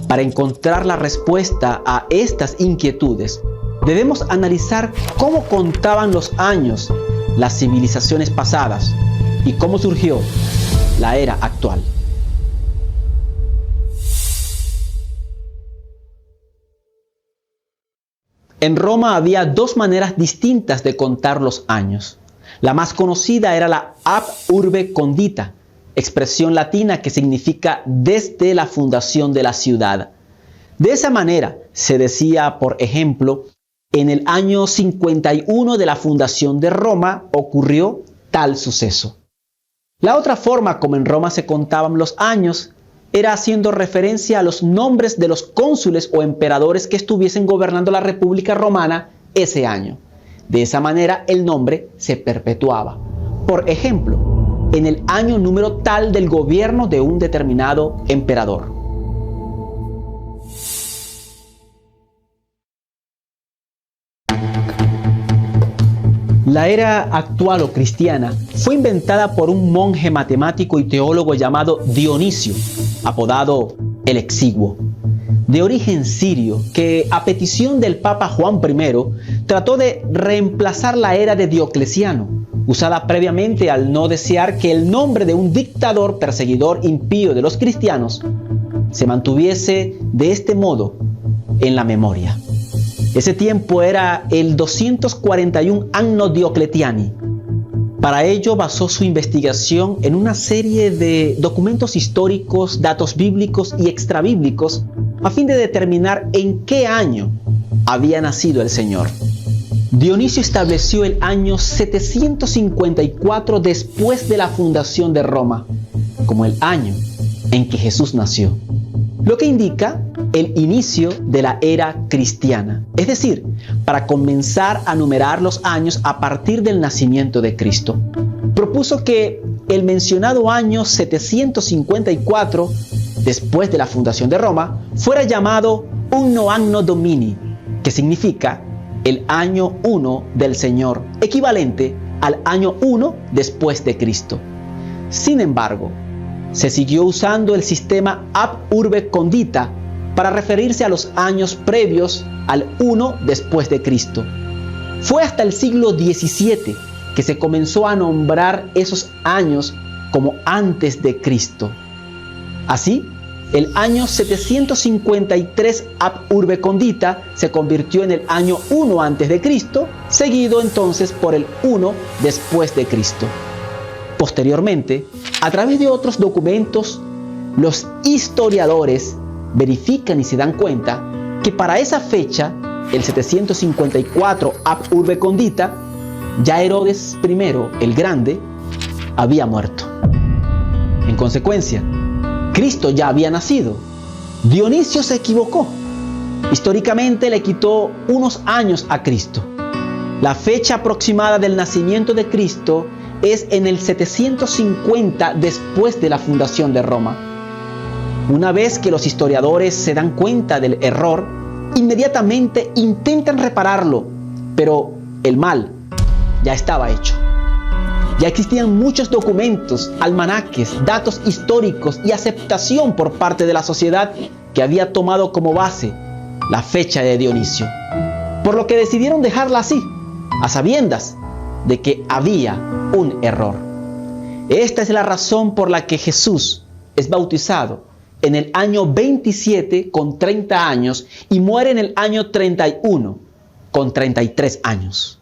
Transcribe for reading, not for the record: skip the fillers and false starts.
Para encontrar la respuesta a estas inquietudes, debemos analizar cómo contaban los años las civilizaciones pasadas y cómo surgió la era actual. En Roma había dos maneras distintas de contar los años. La más conocida era la ab urbe condita, expresión latina que significa desde la fundación de la ciudad. De esa manera se decía, por ejemplo, en el año 51 de la fundación de Roma ocurrió tal suceso. La otra forma como en Roma se contaban los años era haciendo referencia a los nombres de los cónsules o emperadores que estuviesen gobernando la República Romana ese año. De esa manera el nombre se perpetuaba. Por ejemplo, en el año número tal del gobierno de un determinado emperador. La era actual o cristiana fue inventada por un monje matemático y teólogo llamado Dionisio, apodado el Exiguo, de origen sirio, que a petición del Papa Juan I trató de reemplazar la era de Diocleciano, usada previamente al no desear que el nombre de un dictador perseguidor impío de los cristianos se mantuviese de este modo en la memoria. Ese tiempo era el 241 Anno Diocletiani. Para ello basó su investigación en una serie de documentos históricos, datos bíblicos y extrabíblicos a fin de determinar en qué año había nacido el Señor. Dionisio estableció el año 754 después de la fundación de Roma como el año en que Jesús nació, lo que indica el inicio de la era cristiana, es decir, para comenzar a numerar los años a partir del nacimiento de Cristo. Propuso que el mencionado año 754, después de la fundación de Roma, fuera llamado Unno Anno Domini, que significa el año 1 del Señor, equivalente al año 1 después de Cristo. Sin embargo, se siguió usando el sistema ab urbe condita para referirse a los años previos al 1 después de Cristo. Fue hasta el siglo XVII que se comenzó a nombrar esos años como antes de Cristo. Así, el año 753 ab urbe condita se convirtió en el año 1 antes de Cristo, seguido entonces por el 1 después de Cristo. Posteriormente, a través de otros documentos, los historiadores verifican y se dan cuenta que para esa fecha, el 754 ab urbe condita, ya Herodes I el Grande había muerto. En consecuencia, Cristo ya había nacido. Dionisio se equivocó. Históricamente le quitó unos años a Cristo. La fecha aproximada del nacimiento de Cristo es en el 750 después de la fundación de Roma. Una vez que los historiadores se dan cuenta del error, inmediatamente intentan repararlo, pero el mal ya estaba hecho. Ya existían muchos documentos, almanaques, datos históricos y aceptación por parte de la sociedad que había tomado como base la fecha de Dionisio, por lo que decidieron dejarla así, a sabiendas de que había un error. Esta es la razón por la que Jesús es bautizado en el año 27 con 30 años y muere en el año 31 con 33 años.